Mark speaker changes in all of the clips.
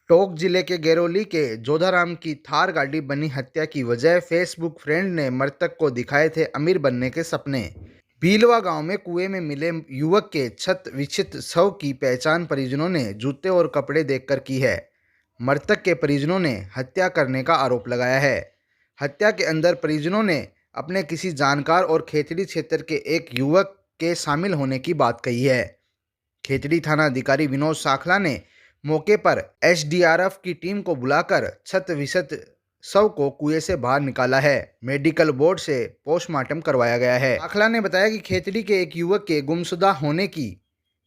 Speaker 1: टोंक जिले के गैरोली के जोधाराम की थार गाड़ी बनी हत्या की वजह फेसबुक फ्रेंड ने मृतक को दिखाए थे अमीर बनने के सपने। भीलवा गांव में कुएं में मिले युवक के क्षत विक्षत शव की पहचान परिजनों ने जूते और कपड़े देखकर की है। मृतक के परिजनों ने हत्या करने का आरोप लगाया है। हत्या के अंदर परिजनों ने अपने किसी जानकार और खेतड़ी क्षेत्र के एक युवक के शामिल होने की बात कही है। खेतड़ी थाना अधिकारी विनोद साखला ने मौके पर एसडीआरएफ की टीम को बुलाकर क्षत विक्षत शव को कुएं से बाहर निकाला है। मेडिकल बोर्ड से पोस्टमार्टम करवाया गया है। साखला ने बताया कि खेतड़ी के एक युवक के गुमशुदा होने की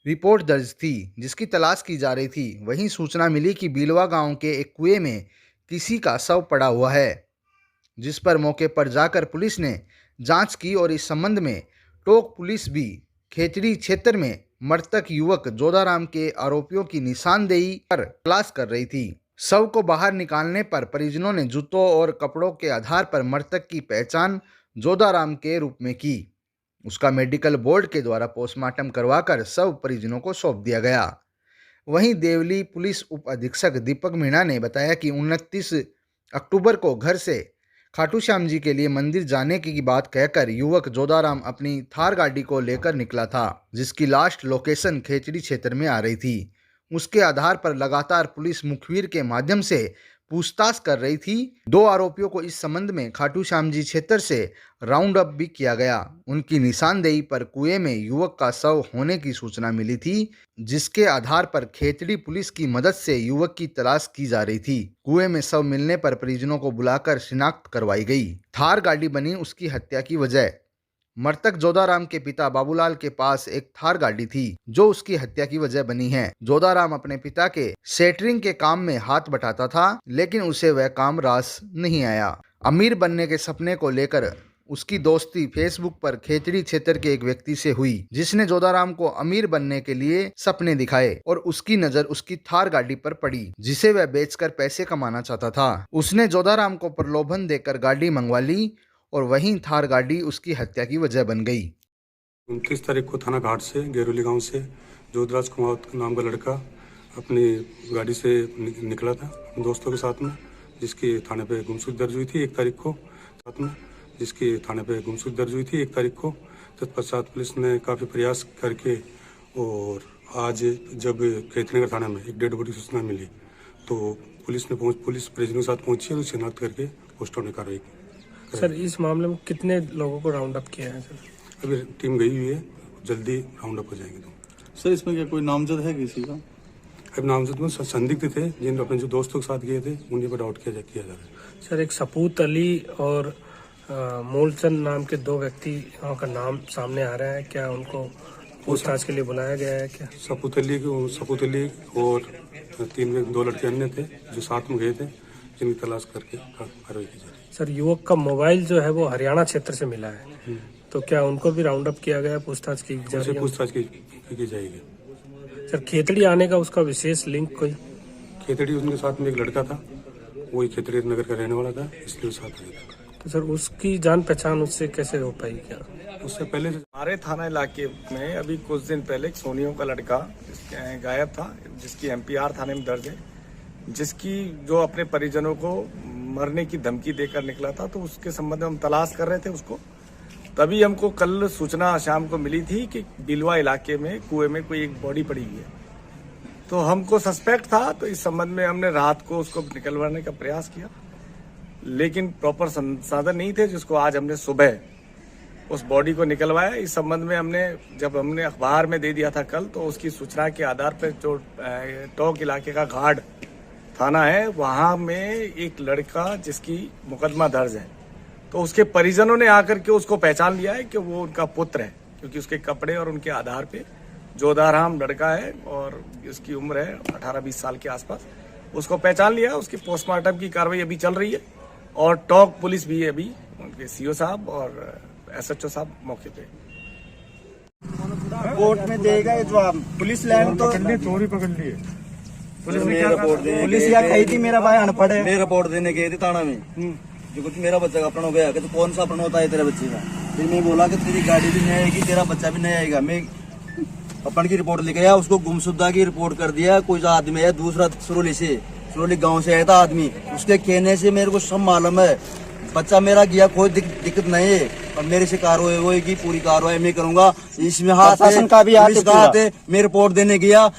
Speaker 1: रिपोर्ट दर्ज थी, जिसकी तलाश की जा रही थी। वहीं सूचना मिली कि बीलवा गांव के एक कुएं में किसी का शव पड़ा हुआ है, जिस पर मौके पर जाकर पुलिस ने जांच की और इस संबंध में टोंक पुलिस भी खेतड़ी क्षेत्र में मृतक युवक जोधाराम के आरोपियों की निशानदेही पर तलाश कर रही थी। शव को बाहर निकालने पर परिजनों ने जूतों और कपड़ों के आधार पर मृतक की पहचान जोधाराम के रूप में की। उसका मेडिकल बोर्ड के द्वारा पोस्टमार्टम करवाकर शव परिजनों को सौंप दिया गया। वहीं देवली पुलिस उप अधीक्षक दीपक मीणा ने बताया कि 29 अक्टूबर को घर से खाटू श्याम जी के लिए मंदिर जाने की बात कहकर युवक जोधाराम अपनी थार गाड़ी को लेकर निकला था, जिसकी लास्ट लोकेशन खेचड़ी क्षेत्र में आ रही थी। उसके आधार पर लगातार पुलिस मुखबिर के माध्यम से पूछताछ कर रही थी। 2 आरोपियों को इस संबंध में खाटू श्याम जी क्षेत्र से राउंड अप भी किया गया। उनकी निशानदेही पर कुएं में युवक का शव होने की सूचना मिली थी, जिसके आधार पर खेतड़ी पुलिस की मदद से युवक की तलाश की जा रही थी। कुएं में शव मिलने पर परिजनों को बुलाकर शिनाख्त करवाई गई। थार गाड़ी बनी उसकी हत्या की वजह। मृतक जोधाराम के पिता बाबूलाल के पास एक थार गाड़ी थी, जो उसकी हत्या की वजह बनी है। जोधाराम अपने पिता के सेटरिंग के काम में हाथ बटाता था, लेकिन उसे वह काम रास नहीं आया। अमीर बनने के सपने को लेकर उसकी दोस्ती फेसबुक पर खेतड़ी क्षेत्र के एक व्यक्ति से हुई, जिसने जोधाराम को अमीर बनने के लिए सपने दिखाए और उसकी नजर उसकी थार गाड़ी पर पड़ी, जिसे वह बेचकर पैसे कमाना चाहता था। उसने जोधाराम को प्रलोभन देकर गाड़ी मंगवा ली और वहीं थार गाड़ी उसकी हत्या की वजह बन गई।
Speaker 2: 29 तारीख को थाना घाट से गैरोली गांव से जोधराज कुमार नाम का लड़का अपनी गाड़ी से निकला था दोस्तों के साथ में, जिसकी थाने पे गुमशुदगी दर्ज हुई थी 1 तारीख को। साथ में जिसकी थाने पे गुमशुदगी दर्ज हुई थी 1 तारीख को। तत्पश्चात पुलिस ने काफ़ी प्रयास करके और आज जब खेतनगर थाना में एक डेड बॉडी सूचना मिली तो पुलिस परिजनों के साथ पहुंची और शिनाख्त करके पोस्टमार्टम कार्रवाई की।
Speaker 3: सर, इस मामले में कितने लोगों को राउंड अप किया है? सर,
Speaker 2: अभी टीम गई हुई है, जल्दी राउंड अप हो जाएंगे। तो
Speaker 4: सर, इसमें क्या कोई नामजद है किसी का?
Speaker 2: अब नामजद में संदिग्ध थे, जिन अपने जो दोस्तों के साथ गए थे उन्हीं पर डाउट किया जा रहा है।
Speaker 3: सर, एक सपूत अली और मूलचंद नाम के 2 व्यक्ति का नाम सामने आ रहा है। क्या उनको पूछताछ के लिए बुलाया गया है? क्या
Speaker 2: सपूत अली और 2 लड़के अन्य थे जो साथ में गए थे, जिनकी तलाश करके कार्रवाई की जा रही है।
Speaker 3: सर, युवक का मोबाइल जो है वो हरियाणा क्षेत्र से मिला है, तो क्या उनको भी राउंड अप किया गया? पूछताछ की जा रही है?
Speaker 2: पूछताछ की जाएगी।
Speaker 3: सर, खेतड़ी आने का उसका विशेष लिंक कोई?
Speaker 2: खेतड़ी उनके साथ में एक लड़का था, वही खेतड़ी नगर का रहने वाला था, इसलिए साथ में था।
Speaker 3: तो सर, उसकी जान पहचान उससे कैसे हो पाई? क्या
Speaker 2: उससे पहले
Speaker 5: हमारे थाना इलाके में अभी कुछ दिन पहले सोनियों का लड़का गायब था, जिसकी एमपीआर थाने में दर्ज है, जिसकी जो अपने परिजनों को मरने की धमकी देकर निकला था। तो उसके संबंध में हम तलाश कर रहे थे उसको। तभी हमको कल सूचना शाम को मिली थी कि बिलवा इलाके में कुएं में कोई एक बॉडी पड़ी हुई है। तो हमको सस्पेक्ट था, तो इस संबंध में हमने रात को उसको निकलवाने का प्रयास किया, लेकिन प्रॉपर संसाधन नहीं थे, जिसको आज हमने सुबह उस बॉडी को निकलवाया। इस संबंध में जब हमने अखबार में दे दिया था कल, तो उसकी सूचना के आधार पर जो टोंक इलाके का घाट थाना है, वहां में एक लड़का जिसकी मुकदमा दर्ज है, तो उसके परिजनों ने आकर के उसको पहचान लिया है कि वो उनका पुत्र है, क्योंकि उसके कपड़े और उनके आधार पे जोधाराम लड़का है और उसकी उम्र है 18-20 साल के आसपास। उसको पहचान लिया। उसकी पोस्टमार्टम की कार्रवाई अभी चल रही है और टोंक पुलिस भी अभी उनके सीओ साहब और एसएचओ साहब मौके पे।
Speaker 6: कोर्ट में देगा ये जवाब। पुलिस लाइन तो
Speaker 2: चोरी पकड़ ली है।
Speaker 6: पुलिस यहाँ कही थी मेरा भाई अनपढ़ है।
Speaker 4: मैं रिपोर्ट देने गए थे थाना में, जो कुछ मेरा बच्चा का अपना हो गया कि तो कौन सा अपना होता है तेरे बच्चे का। फिर मैं बोला कि तेरी गाड़ी भी नहीं आएगी, तेरा बच्चा भी नहीं आएगा। मैं अपन की रिपोर्ट लेके आया, उसको गुमशुदा की रिपोर्ट कर दिया। कोई आदमी है दूसरा सुरुली से सुरौली गांव से आया था आदमी, उसके कहने से मेरे को सब मालूम है। बच्चा मेरा गया, कोई दिक्कत नहीं है, और मेरे से कार्रवाई होगी, पूरी कार्रवाई मैं करूंगा। इसमें हाथ है,
Speaker 6: प्रशासन का भी हाथ है
Speaker 4: पुलिस का हाथ है। मैं रिपोर्ट देने गया,